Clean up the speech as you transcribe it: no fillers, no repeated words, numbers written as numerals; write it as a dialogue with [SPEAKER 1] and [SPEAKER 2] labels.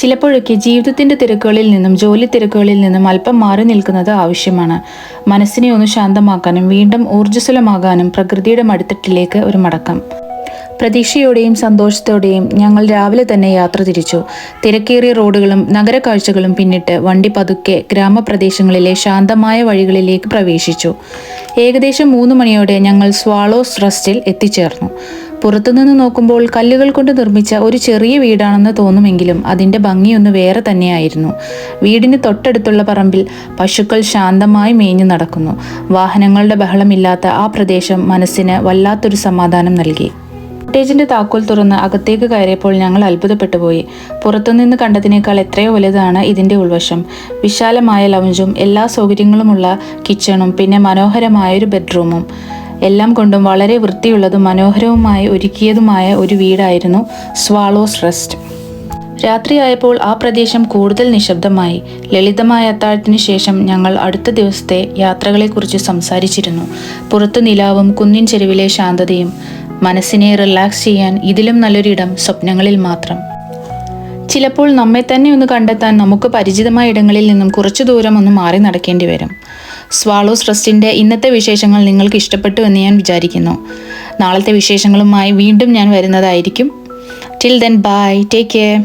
[SPEAKER 1] ചിലപ്പോഴൊക്കെ ജീവിതത്തിൻ്റെ തിരക്കുകളിൽ നിന്നും ജോലി തിരക്കുകളിൽ നിന്നും അല്പം മാറി നിൽക്കുന്നത് ആവശ്യമാണ്. മനസ്സിനെ ഒന്ന് ശാന്തമാക്കാനും വീണ്ടും ഊർജ്ജസ്വലമാകാനും പ്രകൃതിയുടെ മടിത്തട്ടിലേക്ക് ഒരു മടക്കം. പ്രതീക്ഷയോടെയും സന്തോഷത്തോടെയും ഞങ്ങൾ രാവിലെ തന്നെ യാത്ര തിരിച്ചു. തിരക്കേറിയ റോഡുകളും നഗരക്കാഴ്ചകളും പിന്നിട്ട് വണ്ടി പതുക്കെ ഗ്രാമപ്രദേശങ്ങളിലെ ശാന്തമായ വഴികളിലേക്ക് പ്രവേശിച്ചു. ഏകദേശം 3 മണിയോടെ ഞങ്ങൾ സ്വാളോസ് റെസ്റ്റിൽ എത്തിച്ചേർന്നു. പുറത്തുനിന്ന് നോക്കുമ്പോൾ കല്ലുകൾ കൊണ്ട് നിർമ്മിച്ച ഒരു ചെറിയ വീടാണെന്ന് തോന്നുമെങ്കിലും അതിൻ്റെ ഭംഗിയൊന്ന് വേറെ തന്നെയായിരുന്നു. വീടിന് തൊട്ടടുത്തുള്ള പറമ്പിൽ പശുക്കൾ ശാന്തമായി മേഞ്ഞു നടക്കുന്നു. വാഹനങ്ങളുടെ ബഹളമില്ലാത്ത ആ പ്രദേശം മനസ്സിന് വല്ലാത്തൊരു സമാധാനം നൽകി. കോട്ടേജിന്റെ താക്കോൽ തുറന്ന് അകത്തേക്ക് കയറിയപ്പോൾ ഞങ്ങൾ അത്ഭുതപ്പെട്ടു പോയി. പുറത്തുനിന്ന് കണ്ടതിനേക്കാൾ എത്രയോ വലുതാണ് ഇതിന്റെ ഉൾവശം. വിശാലമായ ലൗഞ്ചും എല്ലാ സൗകര്യങ്ങളുമുള്ള കിച്ചണും പിന്നെ മനോഹരമായൊരു ബെഡ്റൂമും എല്ലാം കൊണ്ടും വളരെ വൃത്തിയുള്ളതും മനോഹരവുമായി ഒരുക്കിയതുമായ ഒരു വീടായിരുന്നു സ്വാളോസ് റെസ്റ്റ്. രാത്രിയായപ്പോൾ ആ പ്രദേശം കൂടുതൽ നിശബ്ദമായി. ലളിതമായ അത്താഴത്തിന് ശേഷം ഞങ്ങൾ അടുത്ത ദിവസത്തെ യാത്രകളെക്കുറിച്ച് സംസാരിച്ചിരുന്നു. പുറത്തു നിലാവും കുന്നിൻ ചെരുവിലെ ശാന്തതയും. മനസ്സിനെ റിലാക്സ് ചെയ്യാൻ ഇതിലും നല്ലൊരിടം സ്വപ്നങ്ങളിൽ മാത്രം. ചിലപ്പോൾ നമ്മെ തന്നെ ഒന്ന് കണ്ടെത്താൻ നമുക്ക് പരിചിതമായ ഇടങ്ങളിൽ നിന്നും കുറച്ചു ദൂരം ഒന്ന് മാറി നടക്കേണ്ടി വരും. സ്വാളോസ് റെസ്റ്റിൻ്റെ ഇന്നത്തെ വിശേഷങ്ങൾ നിങ്ങൾക്ക് ഇഷ്ടപ്പെട്ടു എന്ന് ഞാൻ വിചാരിക്കുന്നു. നാളത്തെ വിശേഷങ്ങളുമായി വീണ്ടും ഞാൻ വരുന്നതായിരിക്കും. Till then bye, take care.